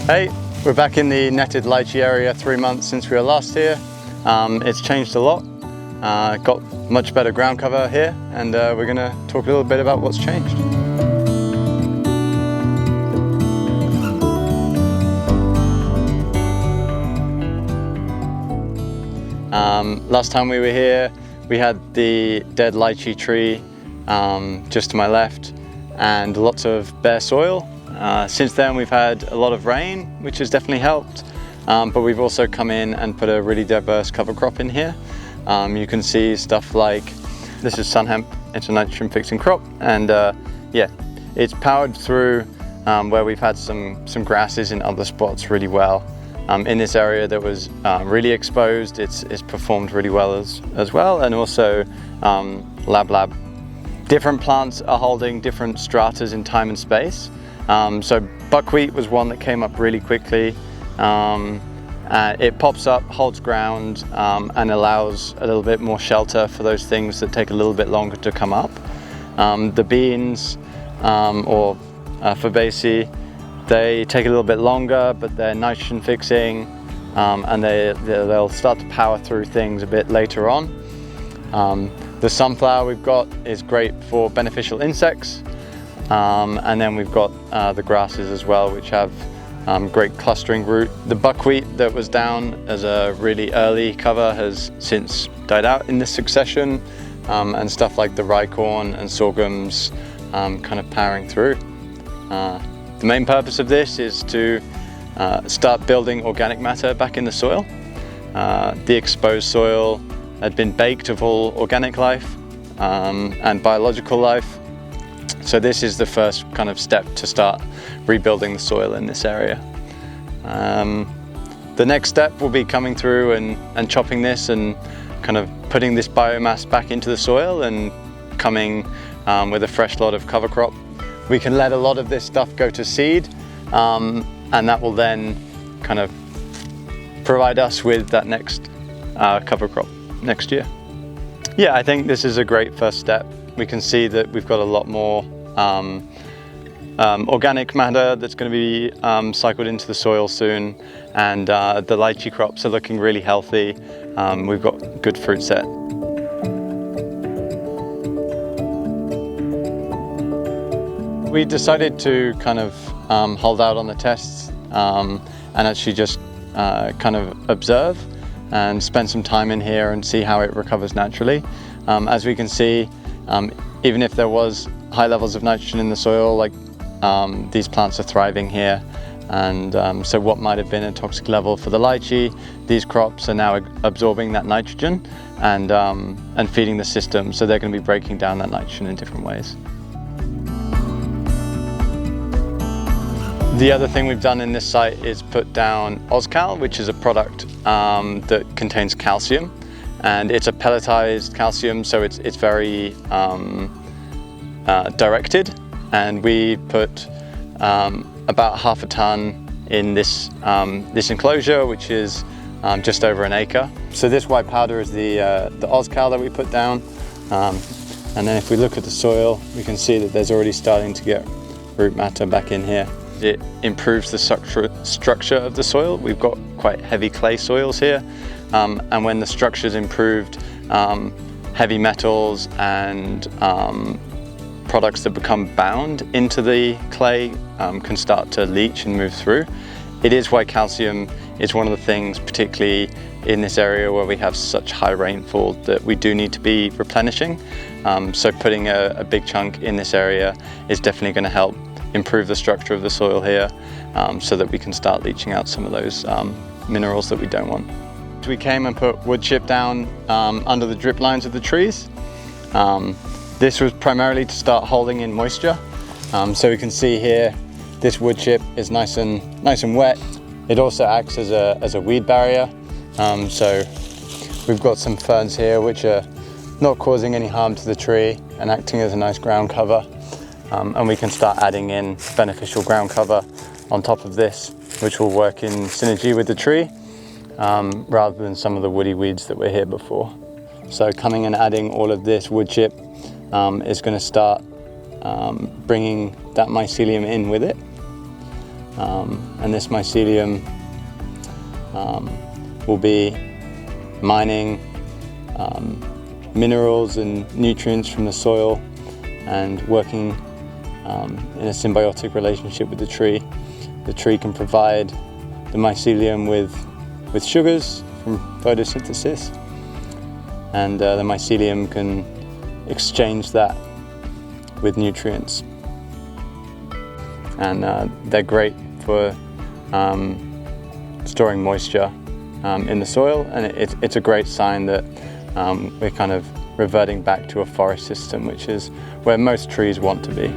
Hey, we're back in the netted lychee area 3 months since we were last here. It's changed a lot, got much better ground cover here, and we're going to talk a little bit about what's changed. Last time we were here, we had the dead lychee tree just to my left and lots of bare soil. Since then we've had a lot of rain, which has definitely helped, but we've also come in and put a really diverse cover crop in here. You can see stuff like, this is sun hemp, it's a nitrogen fixing crop, and yeah, it's powered through where we've had some grasses in other spots really well. In this area that was really exposed, it's performed really well as well, and also lab. Different plants are holding different stratas in time and space. So buckwheat was one that came up really quickly. It pops up, holds ground, and allows a little bit more shelter for those things that take a little bit longer to come up. The beans, or Fabaceae, they take a little bit longer, but they're nitrogen fixing, and they'll start to power through things a bit later on. The sunflower we've got is great for beneficial insects. And then we've got the grasses as well, which have great clustering root. The buckwheat that was down as a really early cover has since died out in this succession, and stuff like the rye corn and sorghums kind of powering through. The main purpose of this is to start building organic matter back in the soil. The exposed soil had been baked of all organic life and biological life. So this is the first kind of step to start rebuilding the soil in this area. The next step will be coming through and chopping this and kind of putting this biomass back into the soil and coming with a fresh lot of cover crop. We can let a lot of this stuff go to seed, and that will then kind of provide us with that next cover crop next year. Yeah, I think this is a great first step. We can see that we've got a lot more organic matter that's going to be cycled into the soil soon, and the lychee crops are looking really healthy. We've got good fruit set. We decided to kind of hold out on the tests and actually just kind of observe and spend some time in here and see how it recovers naturally. As we can see, even if there was high levels of nitrogen in the soil, like these plants are thriving here, and so what might have been a toxic level for the lychee, these crops are now absorbing that nitrogen and feeding the system, so they're going to be breaking down that nitrogen in different ways. The other thing we've done in this site is put down Oscal, which is a product that contains calcium. And it's a pelletized calcium, so it's very directed. And we put about half a ton in this enclosure, which is just over an acre. So this white powder is the Oscal that we put down. And then if we look at the soil, we can see that there's already starting to get root matter back in here. It improves the structure of the soil. We've got quite heavy clay soils here. And when the structure's improved, heavy metals and products that become bound into the clay can start to leach and move through. It is why calcium is one of the things, particularly in this area where we have such high rainfall, that we do need to be replenishing. So putting a big chunk in this area is definitely going to help improve the structure of the soil here, so that we can start leaching out some of those minerals that we don't want. We came and put wood chip down under the drip lines of the trees. This was primarily to start holding in moisture. So we can see here, this wood chip is nice and wet. It also acts as a weed barrier. So we've got some ferns here which are not causing any harm to the tree and acting as a nice ground cover. And we can start adding in beneficial ground cover on top of this, which will work in synergy with the tree, rather than some of the woody weeds that were here before. So coming and adding all of this wood chip is going to start bringing that mycelium in with it. and this mycelium will be mining minerals and nutrients from the soil and working in a symbiotic relationship with the tree. The tree can provide the mycelium with sugars from photosynthesis, and the mycelium can exchange that with nutrients. And they're great for storing moisture in the soil, and it's a great sign that we're kind of reverting back to a forest system, which is where most trees want to be.